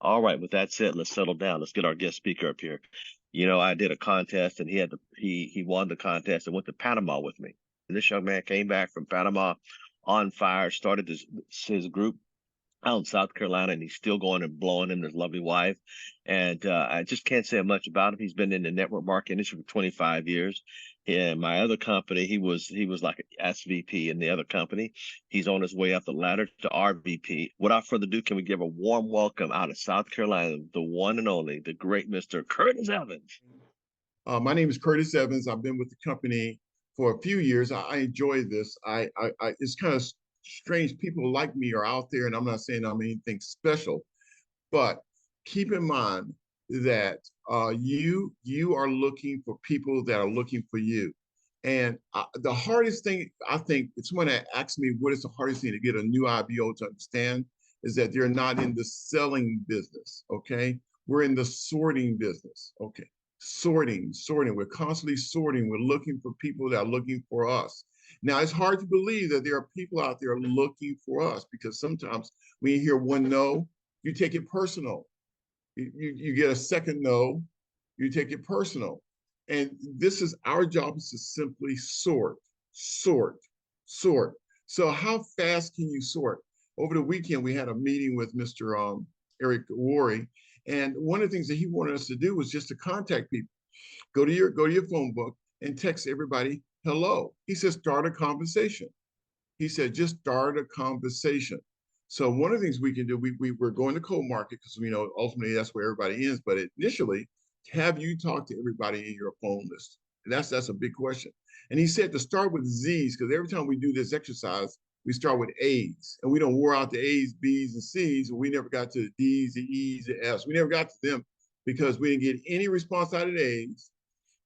All right, with that said, let's settle down. Let's get our guest speaker up here. I did a contest and he won the contest and went to Panama with me. And this young man came back from Panama on fire, started his group out in South Carolina, and he's still going and blowing him his lovely wife. And I just can't say much about him. He's been in the network marketing industry for 25 years. In my other company, he was like an SVP in the other company. He's on his way up the ladder to RVP. Without further ado, can we give a warm welcome out of South Carolina, the one and only, the great Mr. Curtis Evans? My name is Curtis Evans. I've been with the company for a few years. I enjoy this. It's kind of strange. People like me are out there, and I'm not saying I'm anything special, but keep in mind that you are looking for people that are looking for you. And the hardest thing, I think, if someone that asks me what is the hardest thing to get a new IBO to understand, is that they're not in the selling business. Okay, we're in the sorting business. Okay, sorting. We're constantly sorting. We're looking for people that are looking for us. Now, it's hard to believe that there are people out there looking for us, because sometimes when you hear one no, you take it personal. You get a second no, you take it personal. And this is our job, is to simply sort, sort. So how fast can you sort? Over the weekend, we had a meeting with Mr. Eric Worre, and one of the things that he wanted us to do was just to contact people. Go to your phone book and text everybody hello. He said start a conversation. He said just start a conversation. So one of the things we can do, we're going to cold market, because we know ultimately that's where everybody ends. But initially, have you talked to everybody in your phone list? And that's a big question. And he said to start with Z's, because every time we do this exercise, we start with A's, and we don't wore out the A's, B's, and C's, and we never got to the D's, the E's, the F's. We never got to them because we didn't get any response out of the A's.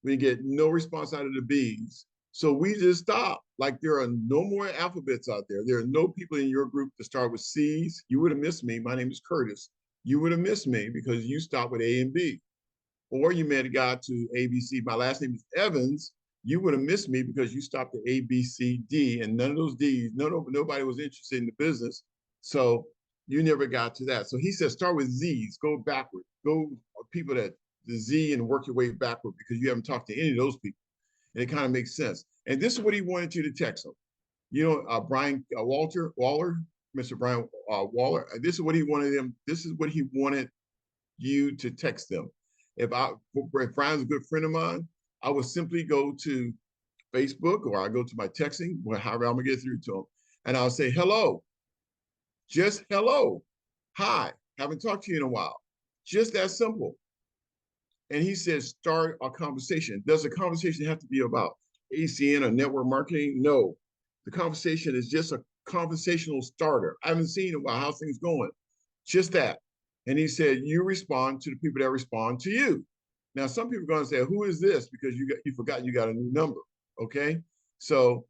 We get no response out of the B's. So we just stop. Like, there are no more alphabets out there. There are no people in your group to start with C's. You would have missed me. My name is Curtis. You would have missed me because you stopped with A and B. Or you may have got to A, B, C. My last name is Evans. You would have missed me because you stopped at A, B, C, D, and none of those D's, nobody was interested in the business. So you never got to that. So he said, start with Z's, go backward, go people that the Z, and work your way backward, because you haven't talked to any of those people. And it kind of makes sense. And this is what he wanted you to text him. Brian Waller, Mr. Brian Waller. This is what he wanted them. This is what he wanted you to text them. If Brian's a good friend of mine, I would simply go to Facebook, or I go to my texting, however I'm gonna get through to him, and I'll say hello, just hello, hi, haven't talked to you in a while, just that simple. And he says, start a conversation. Does the conversation have to be about ACN or network marketing? No. The conversation is just a conversational starter. I haven't seen about how things going. Just that. And he said, you respond to the people that respond to you. Now, some people are going to say, who is this? Because you forgot you got a new number. Okay. So,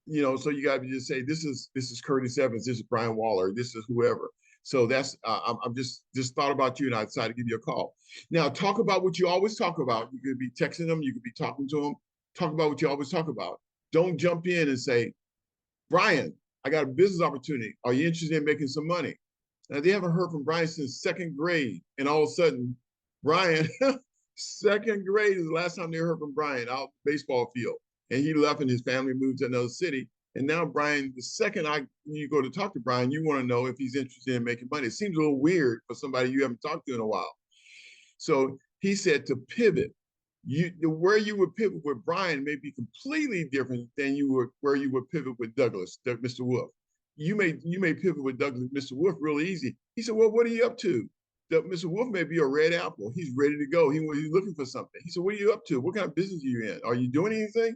so you got to just say, this is Curtis Evans, this is Brian Waller, this is whoever. So that's I'm just thought about you, and I decided to give you a call. Now, talk about what you always talk about. You could be texting them, you could be talking to them. Talk about what you always talk about. Don't jump in and say, Brian, I got a business opportunity. Are you interested in making some money? Now, they haven't heard from Brian since second grade, and all of a sudden, Brian, second grade is the last time they heard from Brian out the baseball field, and he left, and his family moved to another city. And now Brian, the second you go to talk to Brian, you want to know if he's interested in making money. It seems a little weird for somebody you haven't talked to in a while. So he said to pivot. Where you would pivot with Brian may be completely different than where you would pivot with Mr. Wolf. You may pivot with Douglas, Mr. Wolf, really easy. He said, well, what are you up to? Mr. Wolf may be a red apple. He's ready to go. He's looking for something. He said, what are you up to? What kind of business are you in? Are you doing anything?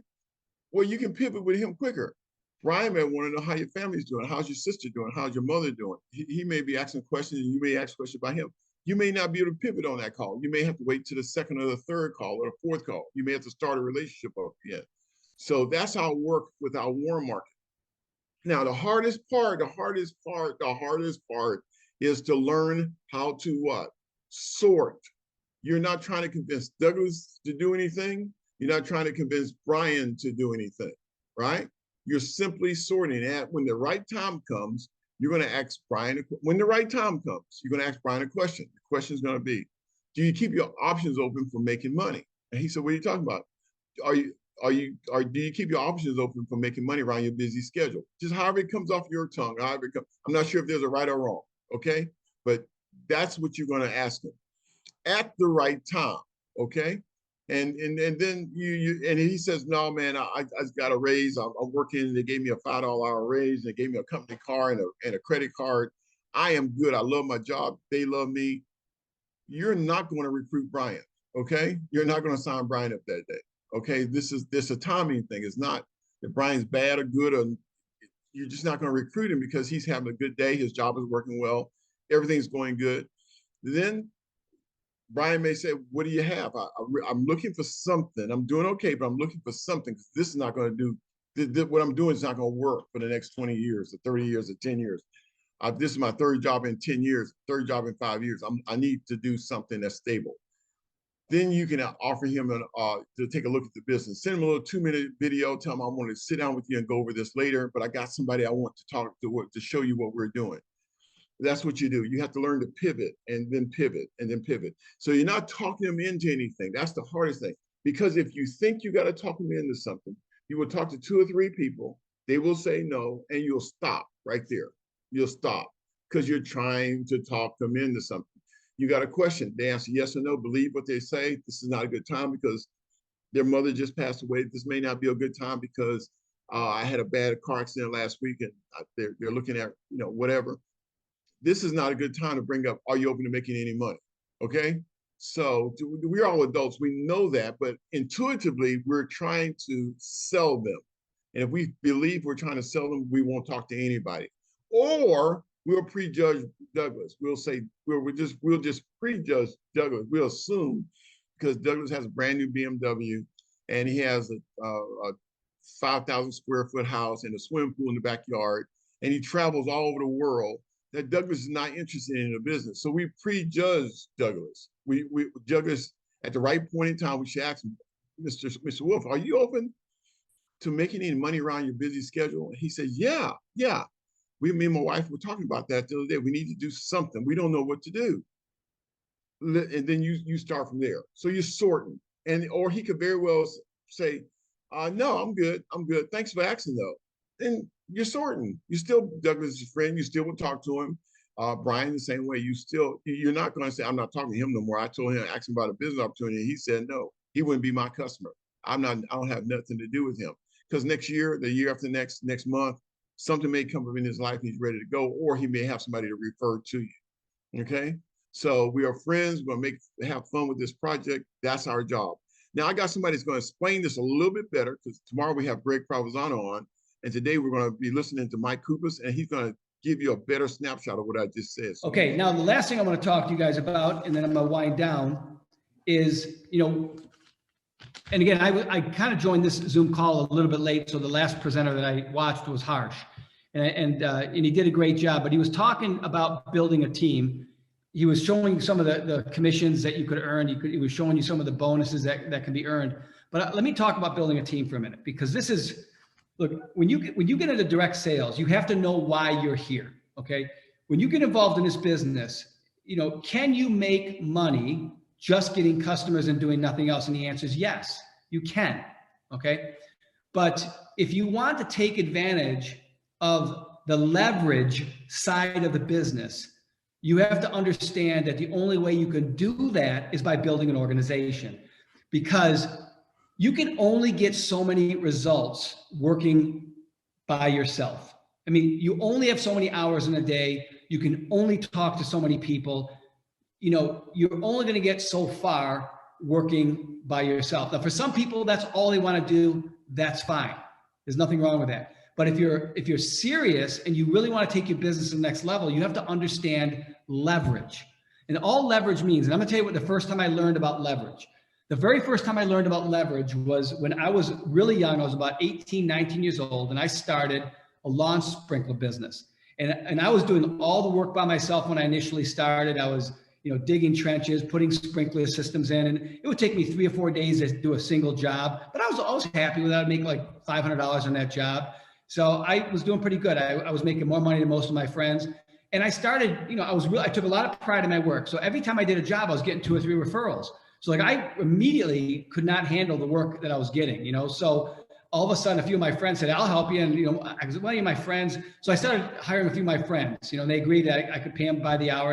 Well, you can pivot with him quicker. Brian may want to know how your family's doing. How's your sister doing? How's your mother doing? He may be asking questions, and you may ask questions about him. You may not be able to pivot on that call. You may have to wait to the second or the third call or the fourth call. You may have to start a relationship up again. So that's how it works with our warm market. Now, the hardest part is to learn how to what? Sort. You're not trying to convince Douglas to do anything. You're not trying to convince Brian to do anything, right? You're simply sorting that. When the right time comes, you're going to ask Brian, when the right time comes, you're going to ask Brian a question. The question is going to be, do you keep your options open for making money? And he said, what are you talking about? Do you keep your options open for making money around your busy schedule? Just however it comes off your tongue, however it comes. I'm not sure if there's a right or wrong, okay? But that's what you're going to ask him at the right time, okay? And then and he says, no, man, I got a raise. I'm working. They gave me a $5 raise. They gave me a company car and a credit card. I am good. I love my job. They love me. You're not going to recruit Brian, okay? You're not going to sign Brian up that day, okay? This is a timing thing. It's not that Brian's bad or good, or you're just not going to recruit him because he's having a good day. His job is working well. Everything's going good. Then Brian may say, what do you have? I'm looking for something. I'm doing okay, but I'm looking for something because this is not going to do, what I'm doing is not going to work for the next 20 years or 30 years or 10 years. This is my third job in 10 years, third job in 5 years. I need to do something that's stable. Then you can offer him to take a look at the business. Send him a little 2-minute video. Tell him I want to sit down with you and go over this later, but I got somebody I want to talk to show you what we're doing. That's what you do. You have to learn to pivot and then pivot and then pivot. So you're not talking them into anything. That's the hardest thing. Because if you think you got to talk them into something, you will talk to 2 or 3 people. They will say no, and you'll stop right there. You'll stop because you're trying to talk them into something. You got a question. They answer yes or no. Believe what they say. This is not a good time because their mother just passed away. This may not be a good time because I had a bad car accident last week, and they're looking at whatever. This is not a good time to bring up, are you open to making any money? Okay. So we're all adults. We know that, but intuitively, we're trying to sell them. And if we believe we're trying to sell them, we won't talk to anybody. Or we'll prejudge Douglas. We'll say, we'll just prejudge Douglas. We'll assume because Douglas has a brand new BMW and he has a 5,000 square foot house and a swimming pool in the backyard, and he travels all over the world, that Douglas is not interested in the business. So we prejudge Douglas. We Douglas, at the right point in time, we should ask him, Mr. Wolf, are you open to making any money around your busy schedule? And he said, yeah. Me and my wife were talking about that the other day. We need to do something. We don't know what to do. And then you start from there. So you're sorting. Or he could very well say, no, I'm good. Thanks for asking though. Then you're sorting. You're still Douglas' friend. You still would talk to him. Brian, the same way. You're not going to say, I'm not talking to him no more. I told him, asked him about a business opportunity. And he said, no, he wouldn't be my customer. I don't have nothing to do with him. Because next year, the year after next month, something may come up in his life. He's ready to go, or he may have somebody to refer to you. Okay. So we are friends. We're going to have fun with this project. That's our job. Now I got somebody that's going to explain this a little bit better, because tomorrow we have Greg Provenzano on. And today we're going to be listening to Mike Kupas, and he's going to give you a better snapshot of what I just said. So, okay, now the last thing I want to talk to you guys about, and then I'm going to wind down, is, and again, I kind of joined this Zoom call a little bit late, so the last presenter that I watched was Harsh, and he did a great job, but he was talking about building a team. He was showing some of the commissions that you could earn. He was showing you some of the bonuses that can be earned. But let me talk about building a team for a minute, because this is, look, when you get into direct sales, you have to know why you're here, okay? When you get involved in this business, can you make money just getting customers and doing nothing else? And the answer is yes, you can, okay? But if you want to take advantage of the leverage side of the business, you have to understand that the only way you can do that is by building an organization, because you can only get so many results working by yourself. I mean, you only have so many hours in a day. You can only talk to so many people. You're only going to get so far working by yourself. Now, for some people, that's all they want to do. That's fine. There's nothing wrong with that. But if you're serious and you really want to take your business to the next level, you have to understand leverage. And all leverage means, and I'm going to tell you what the first time I learned about leverage. The very first time I learned about leverage was when I was really young. I was about 18, 19 years old, and I started a lawn sprinkler business. And I was doing all the work by myself when I initially started. I was, digging trenches, putting sprinkler systems in, and it would take me 3 or 4 days to do a single job. But I was always happy with that. I'd make like $500 on that job. So I was doing pretty good. I was making more money than most of my friends. And I started, I took a lot of pride in my work. So every time I did a job, I was getting 2 or 3 referrals. So like I immediately could not handle the work that I was getting, so all of a sudden a few of my friends said, I'll help you. And, I was, well, my friends. So I started hiring a few of my friends, and they agreed that I could pay them by the hour.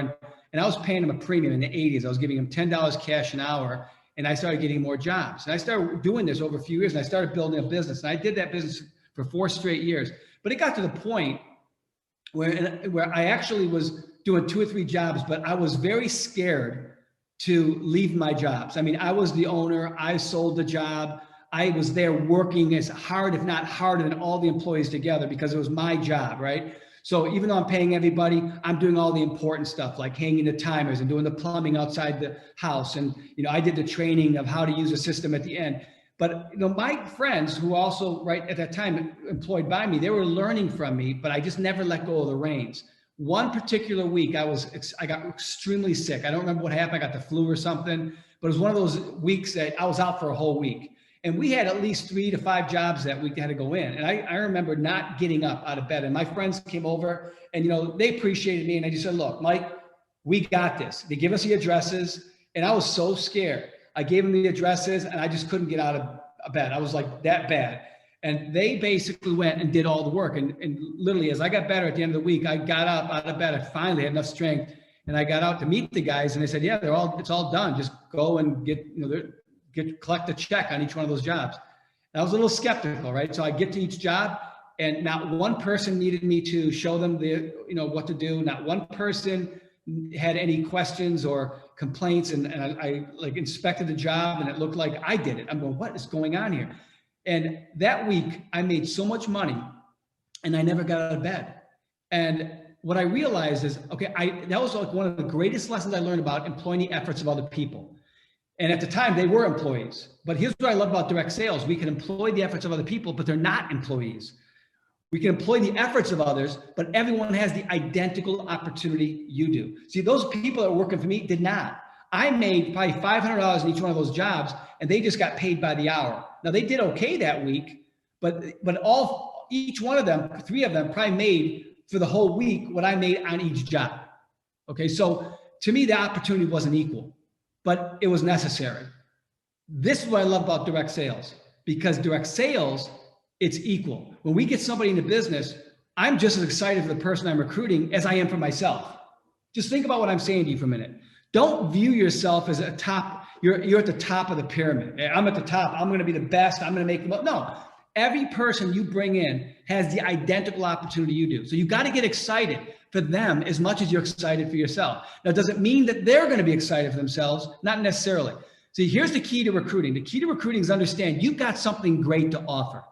And I was paying them a premium in the 80s. I was giving them $10 cash an hour, and I started getting more jobs. And I started doing this over a few years, and I started building a business. And I did that business for 4 straight years. But it got to the point where I actually was doing 2 or 3 jobs, but I was very scared to leave my jobs. I mean, I was the owner. I sold the job. I was there working as hard, if not harder, than all the employees together because it was my job, right? So even though I'm paying everybody, I'm doing all the important stuff like hanging the timers and doing the plumbing outside the house. And, I did the training of how to use a system at the end. But, my friends who also right at that time employed by me, they were learning from me, but I just never let go of the reins. One particular week, I got extremely sick. I don't remember what happened. I got the flu or something, but it was one of those weeks that I was out for a whole week. And we had at least 3 to 5 jobs that week that had to go in. And I remember not getting up out of bed. And my friends came over and, they appreciated me. And I just said, look, Mike, we got this. They give us the addresses. And I was so scared. I gave them the addresses and I just couldn't get out of bed. I was like that bad. And they basically went and did all the work. And literally, as I got better at the end of the week, I got up out of bed. I finally had enough strength. And I got out to meet the guys. And they said, yeah, it's all done. Just go and collect a check on each one of those jobs. And I was a little skeptical, right? So I get to each job and not one person needed me to show them what to do. Not one person had any questions or complaints. And I like inspected the job and it looked like I did it. I'm going, what is going on here? And that week I made so much money and I never got out of bed. And what I realized is, okay, that was like one of the greatest lessons I learned about employing the efforts of other people. And at the time, they were employees. But here's what I love about direct sales. We can employ the efforts of other people, but they're not employees. We can employ the efforts of others, but everyone has the identical opportunity you do. See, those people that were working for me did not. I made probably $500 in each one of those jobs, and they just got paid by the hour. Now, they did okay that week, but each one of them, 3 of them, probably made for the whole week what I made on each job. Okay, so to me, the opportunity wasn't equal, but it was necessary. This is what I love about direct sales, because direct sales, it's equal. When we get somebody into business, I'm just as excited for the person I'm recruiting as I am for myself. Just think about what I'm saying to you for a minute. Don't view yourself as you're at the top of the pyramid. I'm at the top. I'm going to be the best. I'm going to make the most. No, every person you bring in has the identical opportunity you do. So you've got to get excited for them as much as you're excited for yourself. Now, does it mean that they're going to be excited for themselves? Not necessarily. See, here's the key to recruiting. The key to recruiting is understand you've got something great to offer.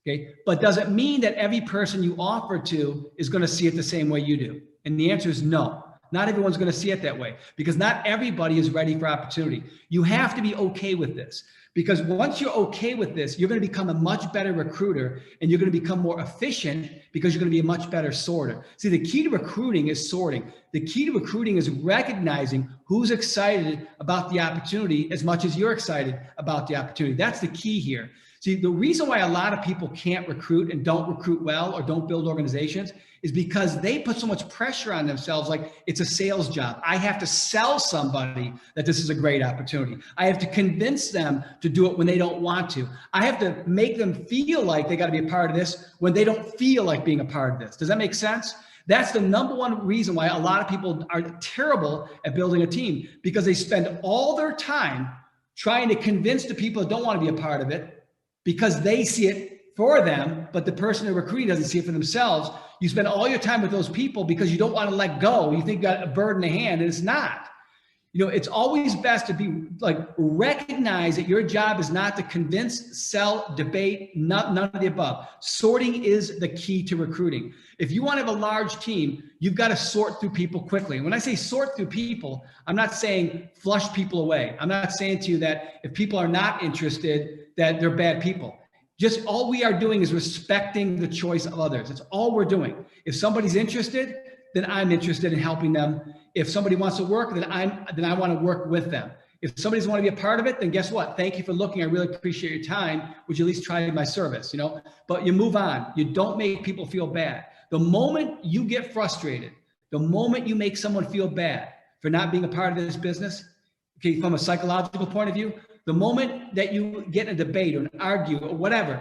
Okay. But does it mean that every person you offer to is going to see it the same way you do? And the answer is no. Not everyone's going to see it that way, because not everybody is ready for opportunity. You have to be okay with this, because once you're okay with this, you're going to become a much better recruiter and you're going to become more efficient because you're going to be a much better sorter. See, the key to recruiting is sorting. The key to recruiting is recognizing who's excited about the opportunity as much as you're excited about the opportunity. That's the key here. See, the reason why a lot of people can't recruit and don't recruit well or don't build organizations is because they put so much pressure on themselves, like it's a sales job. I have to sell somebody that this is a great opportunity. I have to convince them to do it when they don't want to. I have to make them feel like they got to be a part of this when they don't feel like being a part of this. Does that make sense? That's the number one reason why a lot of people are terrible at building a team, because they spend all their time trying to convince the people that don't want to be a part of it, because they see it for them, but the person they're recruiting doesn't see it for themselves. You spend all your time with those people because you don't want to let go. You think you got a bird in the hand, and it's not. It's always best to be recognize that your job is not to convince, sell, debate, none of the above. Sorting is the key to recruiting. If you want to have a large team, you've got to sort through people quickly. And when I say sort through people, I'm not saying flush people away. I'm not saying to you that if people are not interested, that they're bad people. Just all we are doing is respecting the choice of others. That's all we're doing. If somebody's interested, then I'm interested in helping them. If somebody wants to work, then I want to work with them. If somebody doesn't want to be a part of it, then guess what? Thank you for looking. I really appreciate your time. Would you at least try my service? You know, but you move on. You don't make people feel bad. The moment you get frustrated, the moment you make someone feel bad for not being a part of this business, okay, from a psychological point of view, the moment that you get in a debate or an argue or whatever,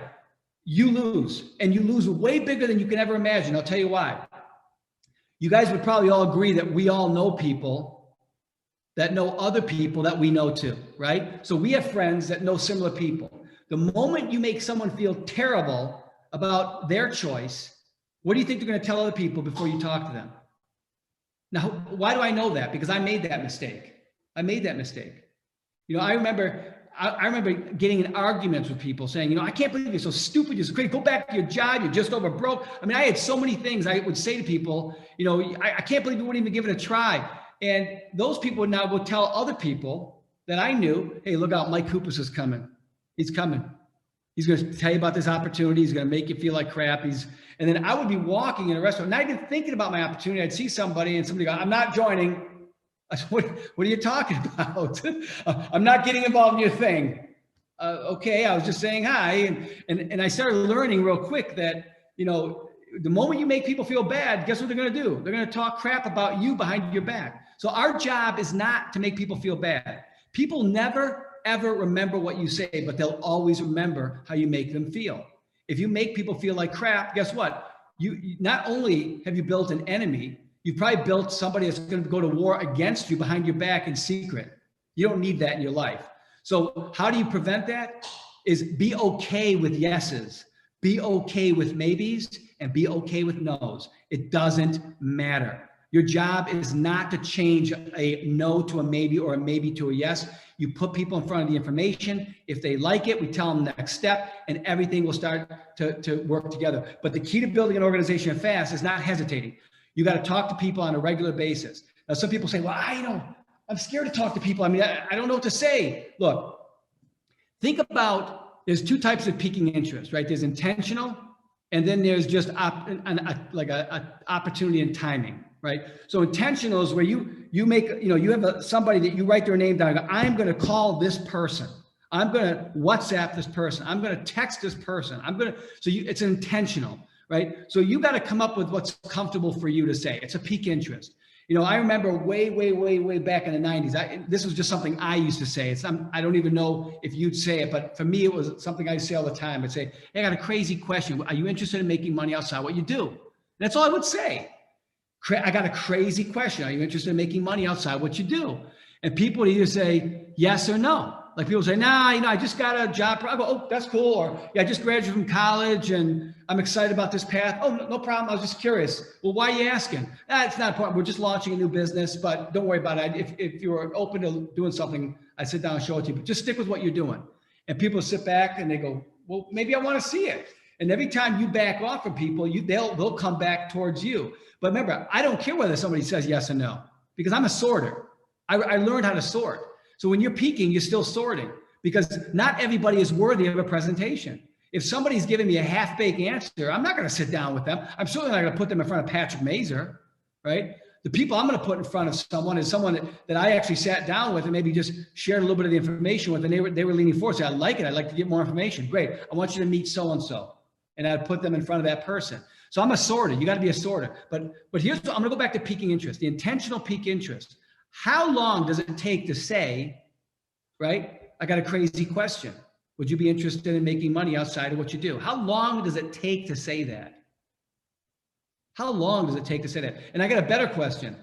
you lose, and you lose way bigger than you can ever imagine. I'll tell you why. You guys would probably all agree that we all know people that know other people that we know too, right? So we have friends that know similar people. The moment you make someone feel terrible about their choice, what do you think they're going to tell other people before you talk to them? Now, why do I know that? Because I made that mistake. I made that mistake. You know, I remember getting in arguments with people saying, you know, I can't believe you're so stupid. You're so crazy. Go back to your job. You're just over broke. I mean, I had so many things I would say to people, you know, I can't believe you wouldn't even give it a try. And those people would now go tell other people that I knew, hey, look out, Mike Kupis is coming. He's coming. He's going to tell you about this opportunity. He's going to make you feel like crap. And then I would be walking in a restaurant, not even thinking about my opportunity. I'd see somebody and somebody go, I'm not joining. I said, what are you talking about? I'm not getting involved in your thing. Okay, I was just saying hi. And I started learning real quick that, you know, the moment you make people feel bad, guess what they're going to do? They're going to talk crap about you behind your back. So our job is not to make people feel bad. People never, ever remember what you say, but they'll always remember how you make them feel. If you make people feel like crap, guess what? You not only have you built an enemy, you've probably built somebody that's going to go to war against you behind your back in secret. You don't need that in your life. So how do you prevent that? Is be okay with yeses, be okay with maybes, and be okay with no's. It doesn't matter. Your job is not to change a no to a maybe or a maybe to a yes. You put people in front of the information. If they like it, we tell them the next step, and everything will start to work together. But the key to building an organization fast is not hesitating. You got to talk to people on a regular basis. Now, some people say, well, I'm scared to talk to people. I mean, I don't know what to say. Look, think about, there's two types of piquing interest, right? There's intentional, and then there's just like an opportunity and timing, right? So intentional is where you make, you know, you have somebody that you write their name down. And go, I'm going to call this person. I'm going to WhatsApp this person. I'm going to text this person. It's intentional, right? So you got to come up with what's comfortable for you to say. It's a pique interest. You know, I remember way back in the 90s, this was just something I used to say. I don't even know if you'd say it, but for me, it was something I say all the time. I'd say, hey, I got a crazy question. Are you interested in making money outside what you do? And that's all I would say. I got a crazy question. Are you interested in making money outside what you do? And people would either say yes or no. Like people say, nah, you know, I just got a job. I go, oh, that's cool. Or yeah, I just graduated from college and I'm excited about this path. Oh, no problem. I was just curious. Well, why are you asking? It's not important. We're just launching a new business, but don't worry about it. If you're open to doing something, I sit down and show it to you, but just stick with what you're doing. And people sit back and they go, well, maybe I want to see it. And every time you back off from people, they'll come back towards you. But remember, I don't care whether somebody says yes or no, because I'm a sorter. I learned how to sort. So when you're peaking, you're still sorting, because not everybody is worthy of a presentation. If somebody's giving me a half-baked answer, I'm not going to sit down with them. I'm certainly not going to put them in front of Patrick Mazer, right? The people I'm going to put in front of someone is someone that I actually sat down with and maybe just shared a little bit of the information with, and they were leaning forward. Say, I like it. I'd like to get more information. Great. I want you to meet so-and-so. And I'd put them in front of that person. So I'm a sorter. You got to be a sorter. But here's, I'm going to go back to piquing interest, the intentional pique interest. How long does it take to say, right? I got a crazy question. Would you be interested in making money outside of what you do? How long does it take to say that? How long does it take to say that? And I got a better question.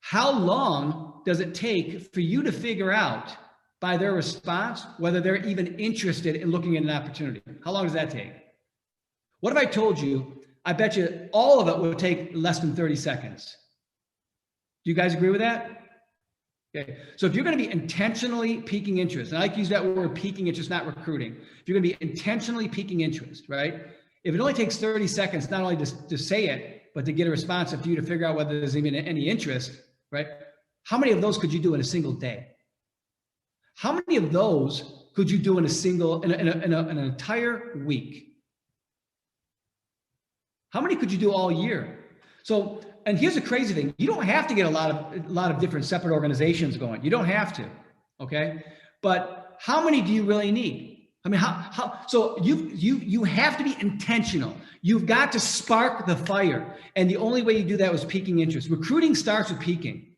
How long does it take for you to figure out by their response whether they're even interested in looking at an opportunity? How long does that take? What if I told you, I bet you all of it would take less than 30 seconds. Do you guys agree with that? Okay, so if you're going to be intentionally piquing interest, and I like to use that word piquing interest, not recruiting. If you're going to be intentionally piquing interest, right? If it only takes 30 seconds, not only to say it, but to get a response for you to figure out whether there's even any interest, right? How many of those could you do in a single day? How many of those could you do in an entire week? How many could you do all year? So, and here's the crazy thing. You don't have to get a lot of different separate organizations going. You don't have to. Okay. But how many do you really need? I mean, so you have to be intentional. You've got to spark the fire. And the only way you do that was piquing interest. Recruiting starts with piquing.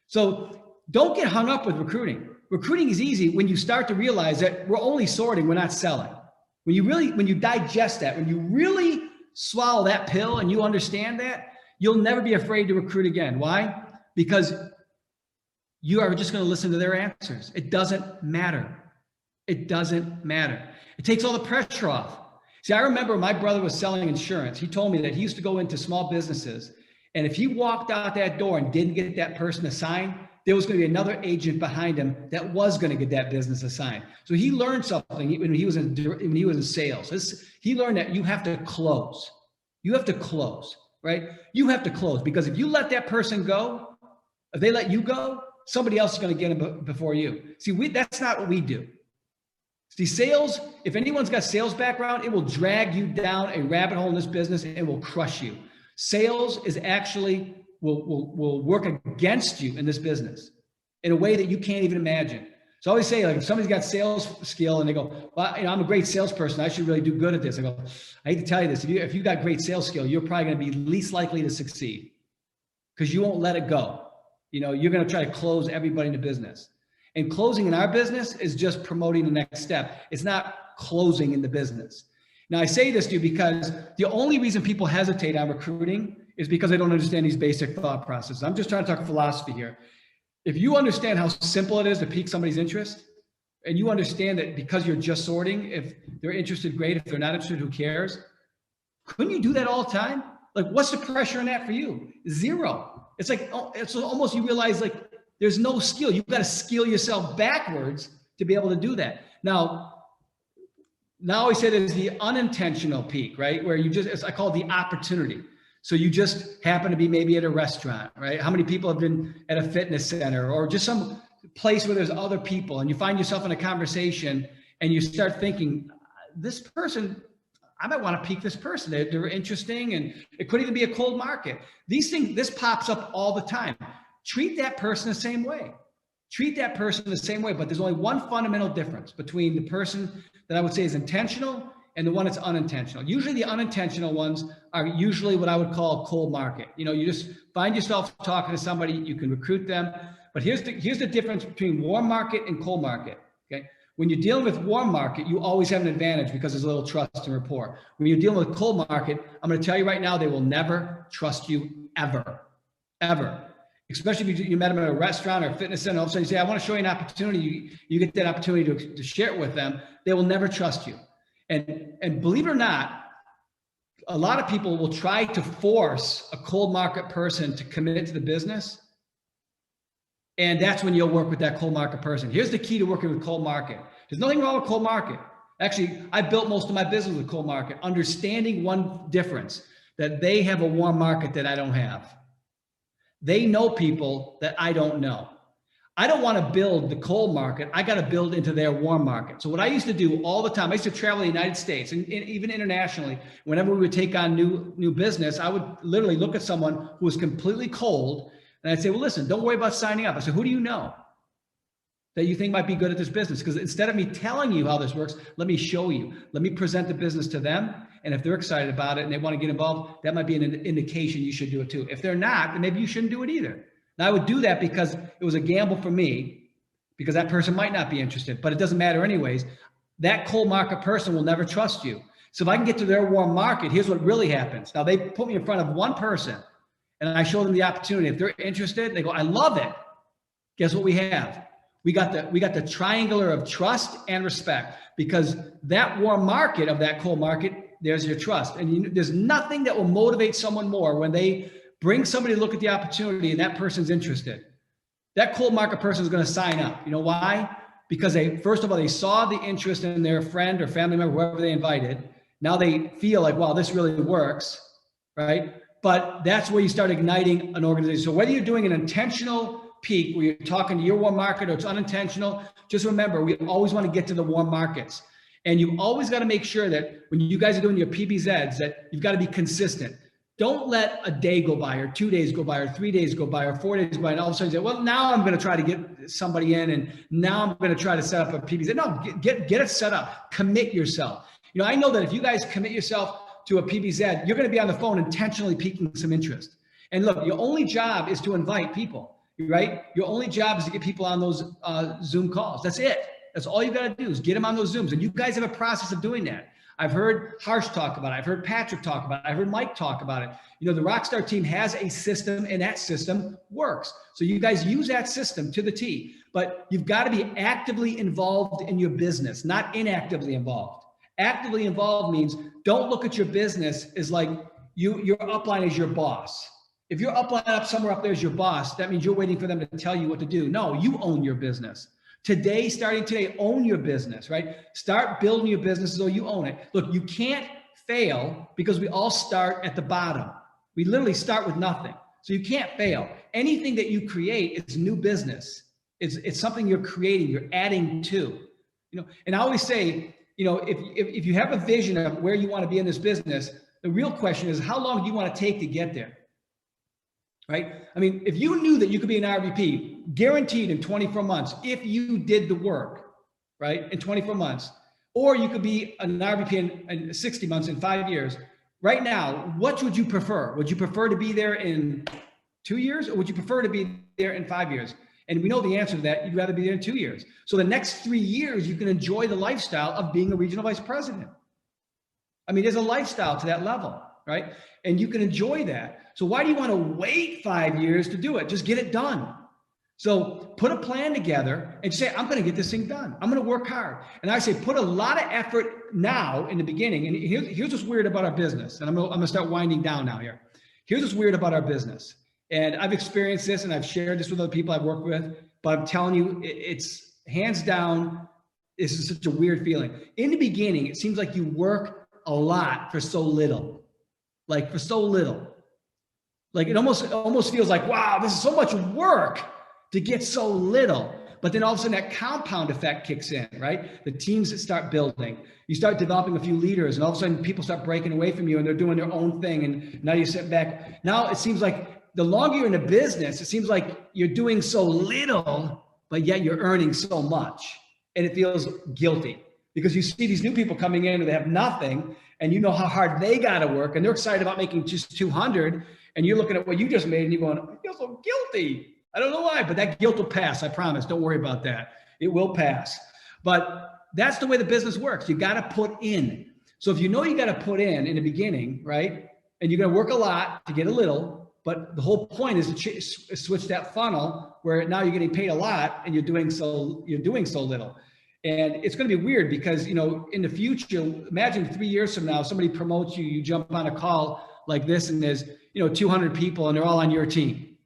So don't get hung up with recruiting. Recruiting is easy when you start to realize that we're only sorting, we're not selling. When you digest that, when you really swallow that pill and you understand that, you'll never be afraid to recruit again. Why? Because you are just going to listen to their answers. It doesn't matter. It doesn't matter. It takes all the pressure off. See, I remember my brother was selling insurance. He told me that he used to go into small businesses, and if he walked out that door and didn't get that person assigned, there was going to be another agent behind him that was going to get that business assigned. So he learned something when he was in sales. He learned that you have to close. You have to close, right? You have to close, because if you let that person go, if they let you go, somebody else is going to get them before you. See, that's not what we do. See, sales, if anyone's got sales background, it will drag you down a rabbit hole in this business and it will crush you. Sales is actually will work against you in this business in a way that you can't even imagine. So I always say, like, if somebody's got sales skill and they go, well, I'm a great salesperson, I should really do good at this. I go, I hate to tell you this, if you got great sales skill, you're probably going to be least likely to succeed, because you won't let it go. You're going to try to close everybody in the business. And closing in our business is just promoting the next step. It's not closing in the business. Now, I say this to you because the only reason people hesitate on recruiting is because they don't understand these basic thought processes. I'm just trying to talk philosophy here. If you understand how simple it is to pique somebody's interest, and you understand that because you're just sorting, if they're interested, great. If they're not interested, who cares? Couldn't you do that all the time? Like, what's the pressure in that for you? Zero. It's like, it's almost, you realize, like, there's no skill. You've got to skill yourself backwards to be able to do that. Now I say there's the unintentional peak, right? Where I call it the opportunity. So you just happen to be maybe at a restaurant, right? How many people have been at a fitness center or just some place where there's other people, and you find yourself in a conversation and you start thinking, this person, I might want to pique this person. They're interesting, and it could even be a cold market. This pops up all the time. Treat that person the same way. Treat that person the same way, but there's only one fundamental difference between the person that I would say is intentional and the one that's unintentional. Usually the unintentional ones are usually what I would call a cold market. You just find yourself talking to somebody, you can recruit them. But here's the difference between warm market and cold market, okay? When you're dealing with warm market, you always have an advantage because there's a little trust and rapport. When you're dealing with cold market, I'm going to tell you right now, they will never trust you ever, ever. Especially if you met them at a restaurant or a fitness center, all of a sudden you say, I want to show you an opportunity. You get that opportunity to share it with them. They will never trust you. And believe it or not, a lot of people will try to force a cold market person to commit to the business. And that's when you'll work with that cold market person. Here's the key to working with cold market. There's nothing wrong with cold market. Actually, I built most of my business with cold market, understanding one difference, that they have a warm market that I don't have. They know people that I don't know. I don't want to build the cold market. I got to build into their warm market. So what I used to do all the time, I used to travel the United States and even internationally. Whenever we would take on new business, I would literally look at someone who was completely cold, and I'd say, well, listen, don't worry about signing up. I said, who do you know that you think might be good at this business? Because instead of me telling you how this works, let me show you. Let me present the business to them. And if they're excited about it and they want to get involved, that might be an indication you should do it too. If they're not, then maybe you shouldn't do it either. Now, I would do that because it was a gamble for me, because that person might not be interested, but it doesn't matter anyways. That cold market person will never trust you. So if I can get to their warm market, here's what really happens. Now, they put me in front of one person and I show them the opportunity. If they're interested, they go, I love it. Guess what we have? We got the triangular of trust and respect, because that warm market of that cold market, there's your trust. And there's nothing that will motivate someone more when they bring somebody to look at the opportunity and that person's interested. That cold market person is going to sign up. You know why? Because first of all, they saw the interest in their friend or family member, whoever they invited. Now they feel like, wow, this really works, right? But that's where you start igniting an organization. So whether you're doing an intentional peak where you're talking to your warm market or it's unintentional, just remember, we always want to get to the warm markets. And you've always got to make sure that when you guys are doing your PBZs, that you've got to be consistent. Don't let a day go by or 2 days go by or 3 days go by or 4 days go by and all of a sudden you say, well, now I'm going to try to get somebody in and now I'm going to try to set up a PBZ. No, get it set up. Commit yourself. You know, I know that if you guys commit yourself to a PBZ, you're going to be on the phone intentionally piquing some interest. And look, your only job is to invite people, right? Your only job is to get people on those Zoom calls. That's it. That's all you got to do is get them on those Zooms. And you guys have a process of doing that. I've heard Harsh talk about it. I've heard Patrick talk about it. I've heard Mike talk about it. You know, the Rockstar team has a system and that system works. So you guys use that system to the T, but you've got to be actively involved in your business, not inactively involved. Actively involved means don't look at your business as like your upline is your boss. If your upline up somewhere up there is your boss, that means you're waiting for them to tell you what to do. No, you own your business. Today, starting today, own your business, right? Start building your business as though you own it. Look, you can't fail because we all start at the bottom. We literally start with nothing. So you can't fail. Anything that you create is new business. It's something you're creating, you're adding to. You know, and I always say, you know, if you have a vision of where you want to be in this business, the real question is how long do you want to take to get there? Right? I mean, if you knew that you could be an RVP guaranteed in 24 months, if you did the work, right, in 24 months, or you could be an RVP in 60 months, in 5 years, right now, what would you prefer? Would you prefer to be there in 2 years or would you prefer to be there in 5 years? And we know the answer to that. You'd rather be there in 2 years. So the next 3 years, you can enjoy the lifestyle of being a regional vice president. I mean, there's a lifestyle to that level, right? And you can enjoy that. So why do you want to wait 5 years to do it? Just get it done. So put a plan together and say, I'm going to get this thing done. I'm going to work hard. And I say, put a lot of effort now in the beginning. And here's what's weird about our business. And I'm going to start winding down now here. Here's what's weird about our business. And I've experienced this and I've shared this with other people I've worked with, but I'm telling you, it's hands down, this is such a weird feeling. In the beginning, it seems like you work a lot for so little. Like for so little. Like it almost feels like, wow, this is so much work to get so little. But then all of a sudden that compound effect kicks in, right? The teams that start building, you start developing a few leaders and all of a sudden people start breaking away from you and they're doing their own thing. And now you sit back. Now it seems like the longer you're in a business, it seems like you're doing so little, but yet you're earning so much. And it feels guilty because you see these new people coming in and they have nothing and you know how hard they got to work and they're excited about making just 200. And you're looking at what you just made and you're going, I feel so guilty. I don't know why, but that guilt will pass. I promise. Don't worry about that. It will pass. But that's the way the business works. You got to put in. So if you know you got to put in the beginning, right? And you're going to work a lot to get a little, but the whole point is to switch that funnel where now you're getting paid a lot and you're doing so little. And it's going to be weird because, you know, in the future, imagine 3 years from now, somebody promotes you, you jump on a call like this and there's, you know, 200 people and they're all on your team,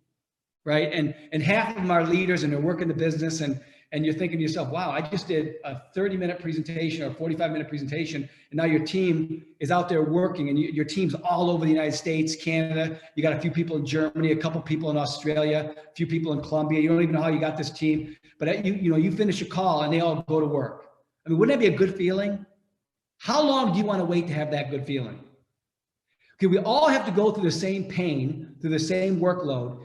right? And half of them are leaders and they're working the business and you're thinking to yourself, wow, I just did a 30-minute presentation or a 45-minute presentation and now your team is out there working and your team's all over the United States, Canada. You got a few people in Germany, a couple people in Australia, a few people in Colombia. You don't even know how you got this team, but you finish a call and they all go to work. I mean, wouldn't that be a good feeling? How long do you want to wait to have that good feeling? Okay, we all have to go through the same pain, through the same workload.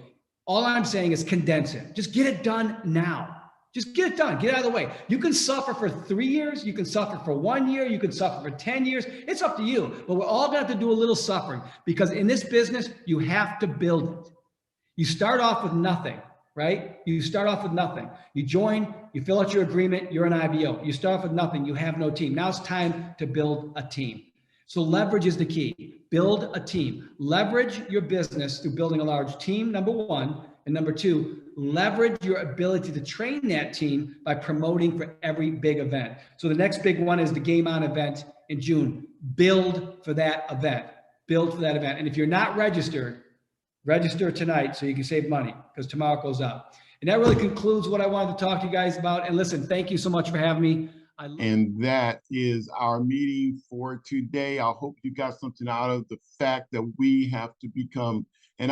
All I'm saying is condense it. Just get it done now. Just get it done. Get it out of the way. You can suffer for 3 years. You can suffer for 1 year. You can suffer for 10 years. It's up to you. But we're all going to have to do a little suffering because in this business, you have to build it. You start off with nothing, right? You start off with nothing. You join, you fill out your agreement, you're an IBO. You start off with nothing. You have no team. Now it's time to build a team. So leverage is the key. Build a team. Leverage your business through building a large team, number one. And number two, leverage your ability to train that team by promoting for every big event. So the next big one is the Game On event in June. Build for that event. Build for that event. And if you're not registered, register tonight so you can save money because tomorrow it goes up. And that really concludes what I wanted to talk to you guys about. And listen, thank you so much for having me. And that is our meeting for today. I hope you got something out of the fact that we have to become, and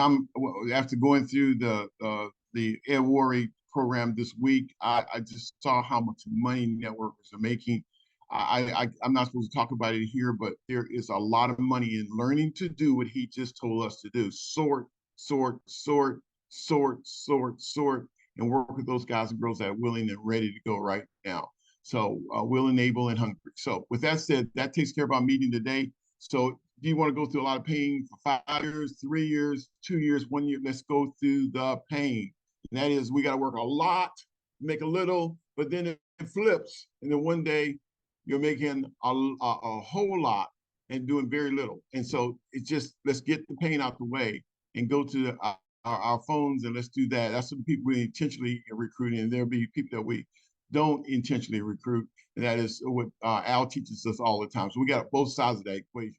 after going through the Ed Worry program this week, I just saw how much money networkers are making. I'm not supposed to talk about it here, but there is a lot of money in learning to do what he just told us to do. Sort, sort, sort, sort, sort, sort, and work with those guys and girls that are willing and ready to go right now. So willing, able, and hungry. So with that said, that takes care of our meeting today. So do you want to go through a lot of pain for 5 years, 3 years, 2 years, 1 year? Let's go through the pain. And that is, we got to work a lot, make a little, but then it flips. And then one day you're making a whole lot and doing very little. And so it's just, let's get the pain out the way and go to our phones, and let's do that. That's some people we intentionally recruiting, and there'll be people that we don't intentionally recruit. And that is what Al teaches us all the time. So we got both sides of that equation.